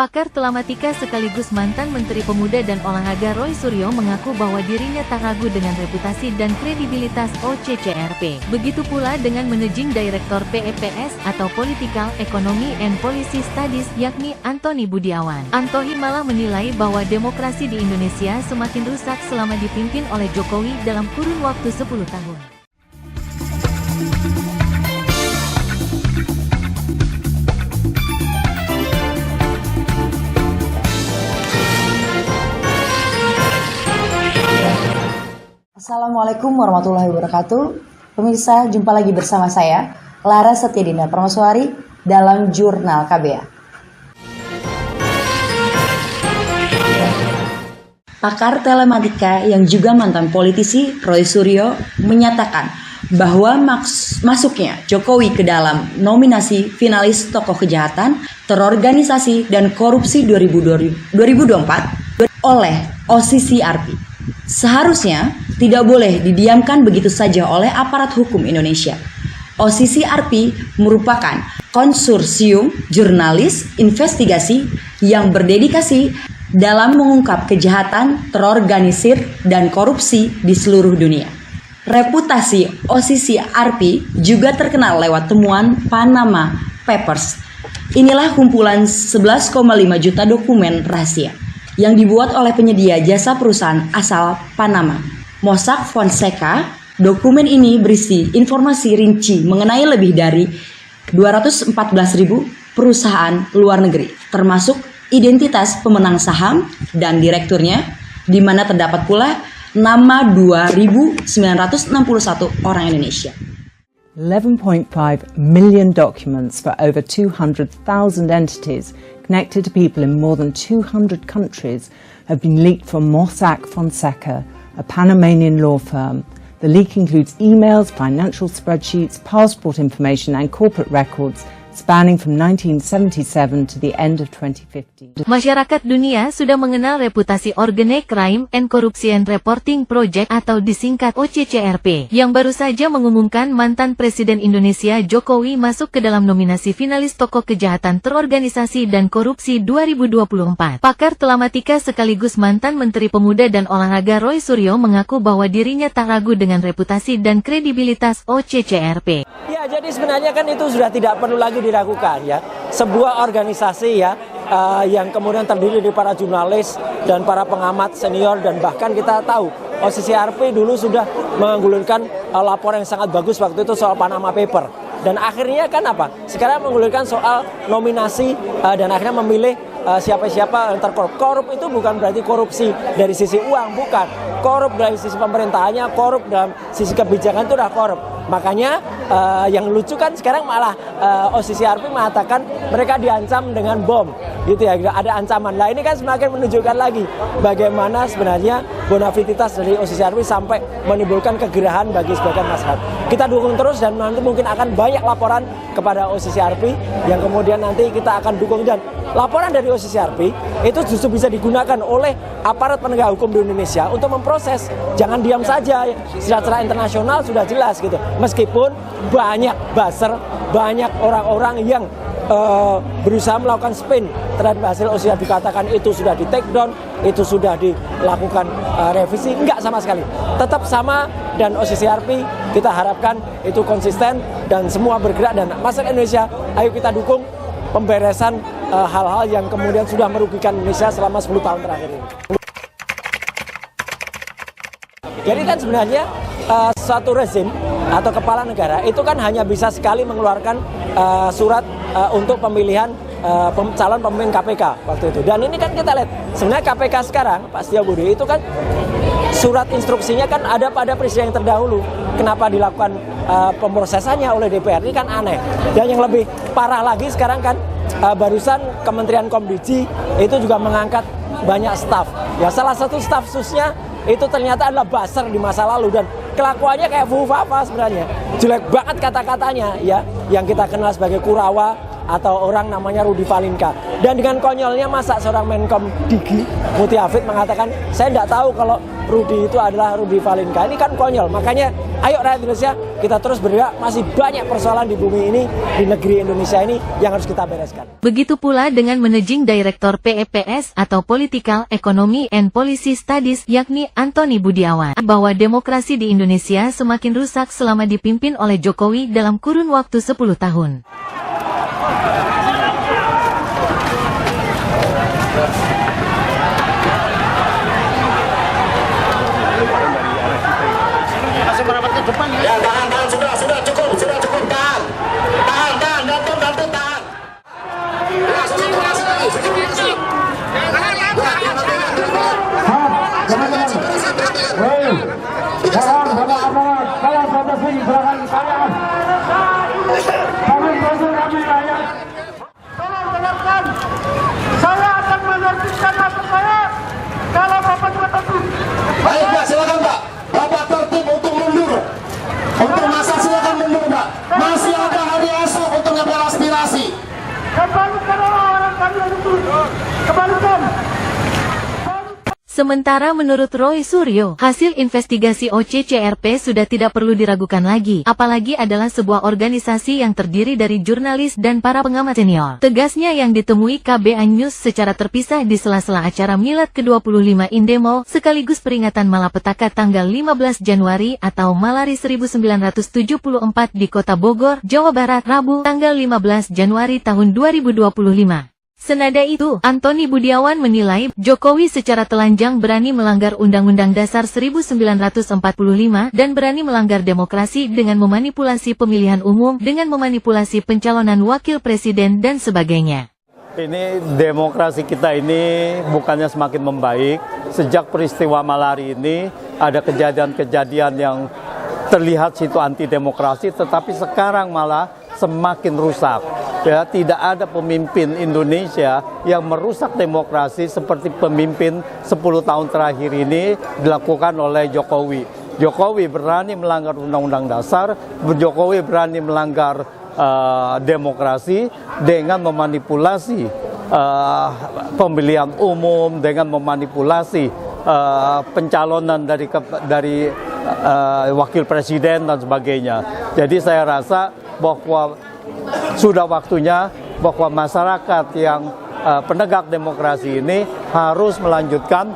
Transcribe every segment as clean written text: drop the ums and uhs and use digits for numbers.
Pakar telematika sekaligus mantan Menteri Pemuda dan Olahraga Roy Suryo mengaku bahwa dirinya tak ragu dengan reputasi dan kredibilitas OCCRP. Begitu pula dengan Managing Director PEPS atau Political Economy and Policy Studies yakni Antony Budiawan. Antony malah menilai bahwa demokrasi di Indonesia semakin rusak selama dipimpin oleh Jokowi dalam kurun waktu 10 tahun. Assalamualaikum warahmatullahi wabarakatuh. Pemirsa, jumpa lagi bersama saya, Lara Setyadinda Permaiswari dalam Jurnal KBA. Pakar telematika yang juga mantan politisi Roy Suryo menyatakan bahwa masuknya Jokowi ke dalam nominasi finalis tokoh kejahatan, terorganisasi, dan korupsi 2024 oleh OCCRP seharusnya tidak boleh didiamkan begitu saja oleh aparat hukum Indonesia. OCCRP merupakan konsorsium jurnalis investigasi yang berdedikasi dalam mengungkap kejahatan terorganisir dan korupsi di seluruh dunia. Reputasi OCCRP juga terkenal lewat temuan Panama Papers. Inilah kumpulan 11,5 juta dokumen rahasia yang dibuat oleh penyedia jasa perusahaan asal Panama, Mossack Fonseca. Dokumen ini berisi informasi rinci mengenai lebih dari 214.000 perusahaan luar negeri, termasuk identitas pemenang saham dan direkturnya, di mana terdapat pula nama 2.961 orang Indonesia. 11.5 million documents for over 200,000 entities connected to people in more than 200 countries have been leaked from Mossack Fonseca, a Panamanian law firm. The leak includes emails, financial spreadsheets, passport information and corporate records spanning from 1977 to the end of 2050. Masyarakat dunia sudah mengenal reputasi Organized Crime and Corruption Reporting Project atau disingkat OCCRP, yang baru saja mengumumkan mantan Presiden Indonesia Jokowi masuk ke dalam nominasi finalis tokoh kejahatan terorganisasi dan korupsi 2024. Pakar telematika sekaligus mantan Menteri Pemuda dan Olahraga Roy Suryo mengaku bahwa dirinya tak ragu dengan reputasi dan kredibilitas OCCRP. Ya, jadi sebenarnya kan itu sudah tidak perlu lagi diragukan ya. Sebuah organisasi ya yang kemudian terdiri dari para jurnalis dan para pengamat senior, dan bahkan kita tahu OCCRP dulu sudah menggulirkan laporan yang sangat bagus waktu itu soal Panama Paper. Dan akhirnya kan apa? Sekarang menggulirkan soal nominasi dan akhirnya memilih siapa-siapa yang terkorup. Korup itu bukan berarti korupsi dari sisi uang, bukan. Korup dari sisi pemerintahannya, korup dalam sisi kebijakan itu udah korup. Makanya yang lucu kan sekarang malah OCCRP mengatakan mereka diancam dengan bom, gitu ya, ada ancaman. Nah ini kan semakin menunjukkan lagi bagaimana sebenarnya bonafiditas dari OCCRP sampai menimbulkan kegerahan bagi sebagian masyarakat. Kita dukung terus dan nanti mungkin akan banyak laporan kepada OCCRP yang kemudian nanti kita akan dukung, dan laporan dari OCCRP itu justru bisa digunakan oleh aparat penegak hukum di Indonesia untuk memproses. Jangan diam saja, secara internasional sudah jelas gitu. Meskipun banyak buzzer, banyak orang-orang yang berusaha melakukan spin terhadap hasil OCCRP, dikatakan itu sudah di take down, itu sudah dilakukan revisi. Enggak sama sekali, tetap sama, dan OCCRP kita harapkan itu konsisten dan semua bergerak, dan masyarakat Indonesia ayo kita dukung pemberesan hal-hal yang kemudian sudah merugikan Indonesia selama 10 tahun terakhir ini. Jadi kan sebenarnya suatu rezim atau kepala negara itu kan hanya bisa sekali mengeluarkan surat untuk pemilihan calon pemimpin KPK waktu itu. Dan ini kan kita lihat sebenarnya KPK sekarang, Pak Setiabudi, itu kan surat instruksinya kan ada pada presiden yang terdahulu. Kenapa dilakukan pemrosesannya oleh DPR? Ini kan aneh. Dan yang lebih parah lagi sekarang kan barusan Kementerian Komdiji itu juga mengangkat banyak staf. Ya salah satu staf susnya itu ternyata adalah buzzer di masa lalu, dan kelakuannya kayak Bu Fafa sebenarnya. Jelek banget kata-katanya ya, yang kita kenal sebagai Kurawa, atau orang namanya Rudi Valinka. Dan dengan konyolnya masa seorang Menkom Digi Muti Hafid mengatakan saya tidak tahu kalau Rudi itu adalah Rudi Valinka. Ini kan konyol. Makanya ayo rakyat Indonesia kita terus bergerak. Masih banyak persoalan di bumi ini, di negeri Indonesia ini yang harus kita bereskan. Begitu pula dengan Managing Director PEPS atau Political Economy and Policy Studies yakni Antoni Budiawan bahwa demokrasi di Indonesia semakin rusak selama dipimpin oleh Jokowi dalam kurun waktu 10 tahun. Masih merapat ke depan ya. Tahan, sudah cukup, tahan, tahan. Ya, sedikit. Tolong dengarkan, saya akan menertibkan maksud saya kalau Bapak juga tertib. Baik, Pak, silakan Pak. Bapak tertib untuk mundur. Untuk masa silakan mundur, Pak. Masih ada hari esok untuk ngambil aspirasi. Kembalikan orang-orang kami itu. Kembalikan. Sementara menurut Roy Suryo, hasil investigasi OCCRP sudah tidak perlu diragukan lagi, apalagi adalah sebuah organisasi yang terdiri dari jurnalis dan para pengamat senior. Tegasnya yang ditemui KBA News secara terpisah di sela-sela acara Milad ke-25 Indemo, sekaligus peringatan Malapetaka tanggal 15 Januari atau Malari 1974 di Kota Bogor, Jawa Barat, Rabu, tanggal 15 Januari tahun 2025. Senada itu, Antoni Budiawan menilai Jokowi secara telanjang berani melanggar Undang-Undang Dasar 1945 dan berani melanggar demokrasi dengan memanipulasi pemilihan umum, dengan memanipulasi pencalonan wakil presiden dan sebagainya. Ini demokrasi kita ini bukannya semakin membaik. Sejak peristiwa Malari ini ada kejadian-kejadian yang terlihat situ anti demokrasi, tetapi sekarang malah semakin rusak. Ya, tidak ada pemimpin Indonesia yang merusak demokrasi seperti pemimpin 10 tahun terakhir ini dilakukan oleh Jokowi. Jokowi berani melanggar Undang-Undang Dasar, Jokowi berani melanggar demokrasi dengan memanipulasi pemilihan umum, dengan memanipulasi pencalonan dari wakil presiden dan sebagainya. Jadi saya rasa bahwa sudah waktunya bahwa masyarakat yang penegak demokrasi ini harus melanjutkan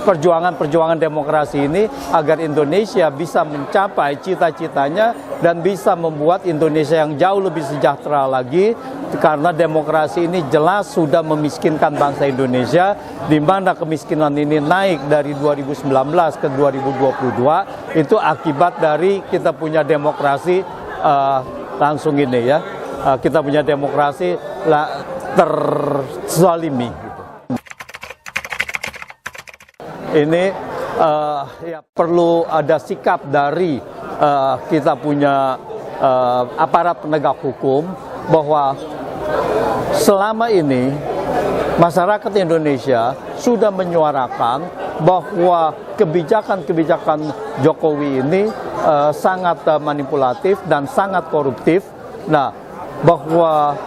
perjuangan demokrasi ini agar Indonesia bisa mencapai cita-citanya dan bisa membuat Indonesia yang jauh lebih sejahtera lagi, karena demokrasi ini jelas sudah memiskinkan bangsa Indonesia, di mana kemiskinan ini naik dari 2019 ke 2022 itu akibat dari kita punya demokrasi langsung ini ya, kita punya demokrasi terzalimi. Ini ya, perlu ada sikap dari kita punya aparat penegak hukum bahwa selama ini masyarakat Indonesia sudah menyuarakan bahwa kebijakan-kebijakan Jokowi ini sangat manipulatif dan sangat koruptif. Nah, bahwa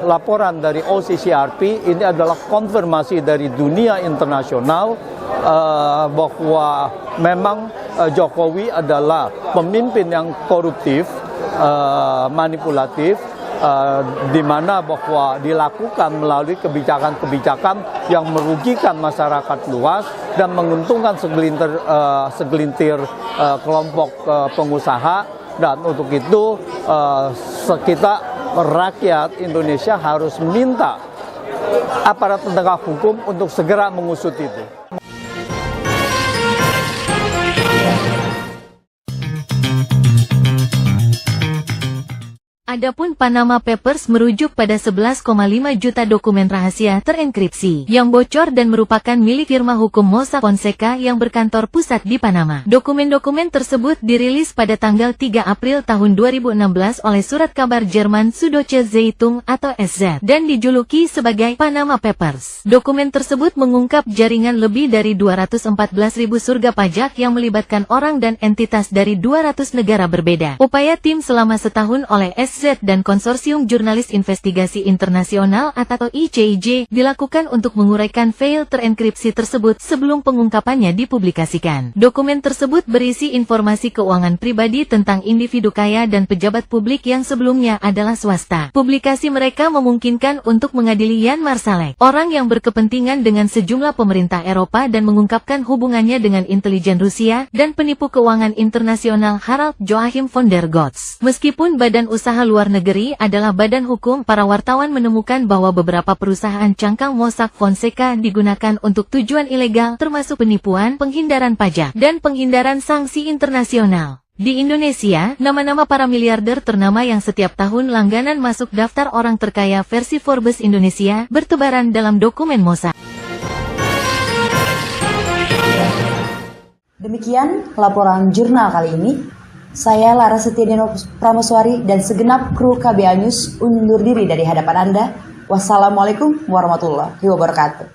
laporan dari OCCRP ini adalah konfirmasi dari dunia internasional bahwa memang Jokowi adalah pemimpin yang koruptif, manipulatif, di mana bahwa dilakukan melalui kebijakan-kebijakan yang merugikan masyarakat luas dan menguntungkan segelintir kelompok pengusaha. Dan untuk itu kita rakyat Indonesia harus minta aparat penegak hukum untuk segera mengusut itu. Adapun Panama Papers merujuk pada 11,5 juta dokumen rahasia terenkripsi yang bocor dan merupakan milik firma hukum Mossack Fonseca yang berkantor pusat di Panama. Dokumen-dokumen tersebut dirilis pada tanggal 3 April tahun 2016 oleh surat kabar Jerman Süddeutsche Zeitung atau SZ dan dijuluki sebagai Panama Papers. Dokumen tersebut mengungkap jaringan lebih dari 214.000 surga pajak yang melibatkan orang dan entitas dari 200 negara berbeda. Upaya tim selama setahun oleh SZ dan Konsorsium Jurnalis Investigasi Internasional atau ICIJ dilakukan untuk menguraikan file terenkripsi tersebut sebelum pengungkapannya dipublikasikan. Dokumen tersebut berisi informasi keuangan pribadi tentang individu kaya dan pejabat publik yang sebelumnya adalah swasta. Publikasi mereka memungkinkan untuk mengadili Jan Marsalek, orang yang berkepentingan dengan sejumlah pemerintah Eropa dan mengungkapkan hubungannya dengan intelijen Rusia dan penipu keuangan internasional Harald Joachim von der Goltz. Meskipun Badan Usaha Luar Negeri adalah badan hukum, para wartawan menemukan bahwa beberapa perusahaan cangkang Mossack Fonseca digunakan untuk tujuan ilegal termasuk penipuan, penghindaran pajak, dan penghindaran sanksi internasional. Di Indonesia, nama-nama para miliarder ternama yang setiap tahun langganan masuk daftar orang terkaya versi Forbes Indonesia bertebaran dalam dokumen Mossack. Demikian laporan jurnal kali ini. Saya Lara Setiadino Prameswari dan segenap kru KBA News undur diri dari hadapan Anda. Wassalamualaikum warahmatullahi wabarakatuh.